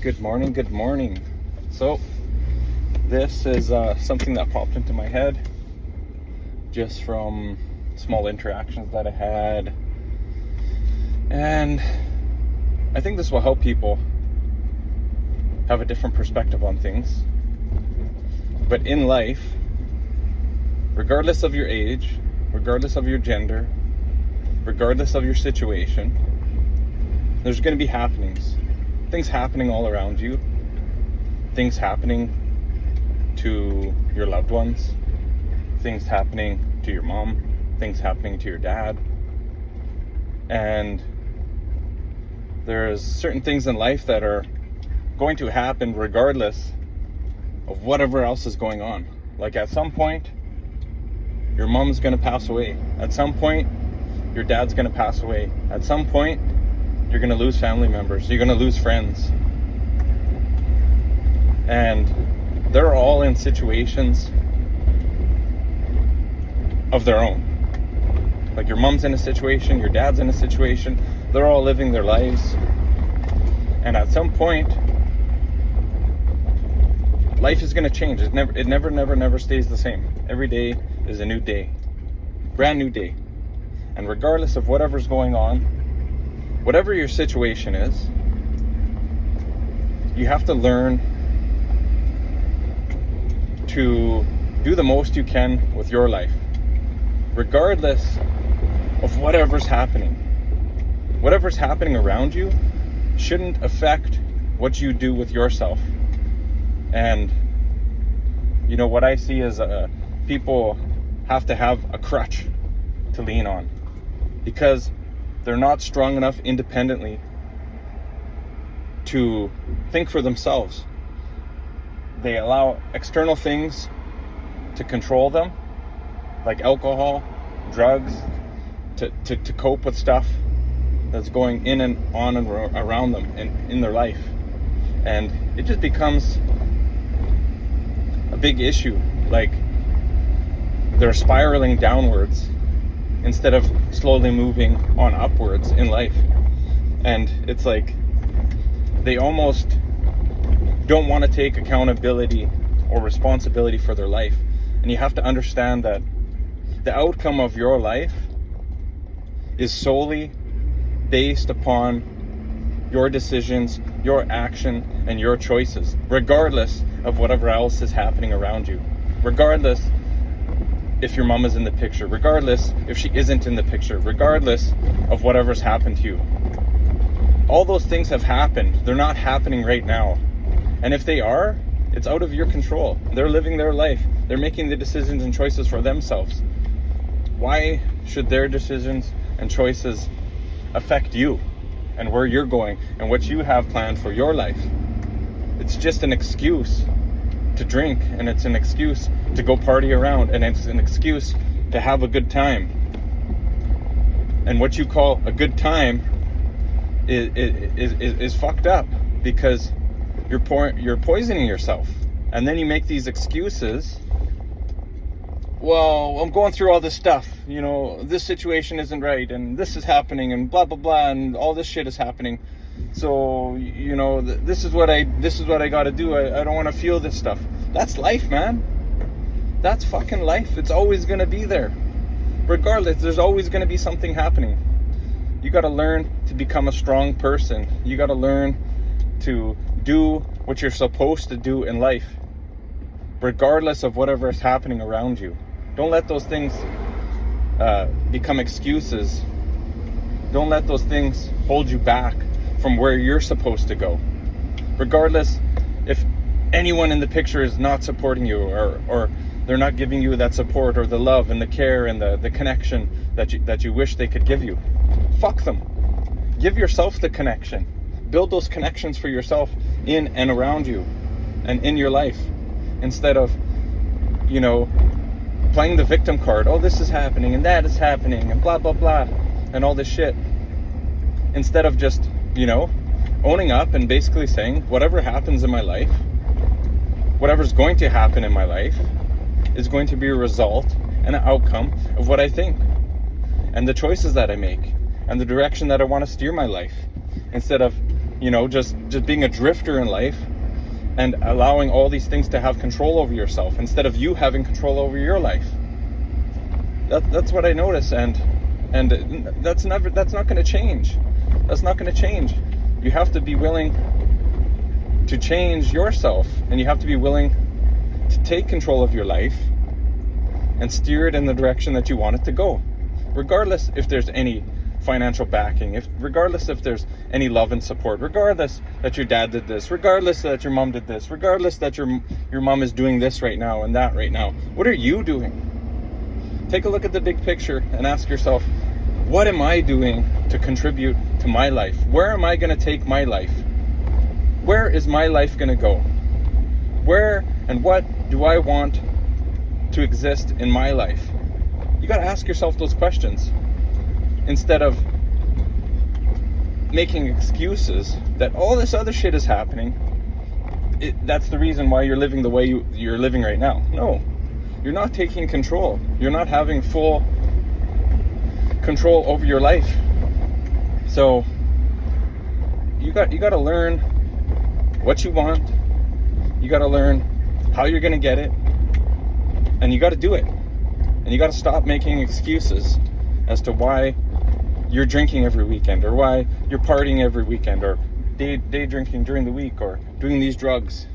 Good morning. So, this is something that popped into my head just from small interactions that I had. And I think this will help people have a different perspective on things. But in life, regardless of your age, regardless of your gender, regardless of your situation, there's going to be happenings. Things happening all around you. Things happening to your loved ones. Things happening to your mom. Things happening to your dad. And there's certain things in life that are going to happen regardless of whatever else is going on. Like at some point, your mom's going to pass away. At some point, your dad's going to pass away. At some point, you're going to lose family members. You're going to lose friends. And they're all in situations of their own. Like your mom's in a situation, your dad's in a situation. They're all living their lives. And at some point, life is going to change. It never stays the same. Every day is a new day. Brand new day. And regardless of whatever's going on, whatever your situation is, you have to learn to do the most you can with your life, regardless of whatever's happening. Whatever's happening around you shouldn't affect what you do with yourself. And you know what I see is people have to have a crutch to lean on because they're not strong enough independently to think for themselves. They allow external things to control them, like alcohol, drugs, to cope with stuff that's going in and on and around them and in their life. And it just becomes a big issue. Like they're spiraling downwards instead of slowly moving on upwards in life. And it's like they almost don't want to take accountability or responsibility for their life. And you have to understand that the outcome of your life is solely based upon your decisions, your action, and your choices, regardless of whatever else is happening around you. Regardless if your mom is in the picture, regardless if she isn't in the picture, regardless of whatever's happened to you. All those things have happened. They're not happening right now. And if they are, it's out of your control. They're living their life. They're making the decisions and choices for themselves. Why should their decisions and choices affect you and where you're going and what you have planned for your life? It's just an excuse to drink, and it's an excuse to go party around, and it's an excuse to have a good time. And what you call a good time is fucked up because you're poisoning yourself. And then you make these excuses. Well, I'm going through all this stuff, this situation isn't right, and this is happening, and blah blah blah, and all this shit is happening. So, this is what I got to do. I don't want to feel this stuff. That's life, man. That's fucking life. It's always going to be there. Regardless, there's always going to be something happening. You got to learn to become a strong person. You got to learn to do what you're supposed to do in life, regardless of whatever is happening around you. Don't let those things become excuses. Don't let those things hold you back from where you're supposed to go. Regardless if anyone in the picture is not supporting you or they're not giving you that support or the love and the care and the connection that you wish they could give you. Fuck them. Give yourself the connection. Build those connections for yourself in and around you and in your life, instead of, playing the victim card. Oh, this is happening and that is happening and blah, blah, blah, and all this shit. Instead of just, owning up and basically saying whatever happens in my life, whatever's going to happen in my life is going to be a result and an outcome of what I think and the choices that I make and the direction that I want to steer my life, instead of, you know, just being a drifter in life and allowing all these things to have control over yourself instead of you having control over your life. That's what I notice, and that's not going to change. That's not going to change. You have to be willing to change yourself, and you have to be willing to take control of your life and steer it in the direction that you want it to go, regardless if there's any financial backing, regardless if there's any love and support, regardless that your dad did this, regardless that your mom did this, regardless that your mom is doing this right now and that right now. What are you doing? Take a look at the big picture and ask yourself, what am I doing to contribute to my life? Where am I going to take my life? Where is my life going to go? Where and what do I want to exist in my life? You got to ask yourself those questions instead of making excuses that all this other shit is happening. That's the reason why you're living the way you're living right now. No, you're not taking control. You're not having full control over your life. So you got to learn what you want. You got to learn how you're going to get it, and you got to do it. And you got to stop making excuses as to why you're drinking every weekend, or why you're partying every weekend, or day drinking during the week, or doing these drugs.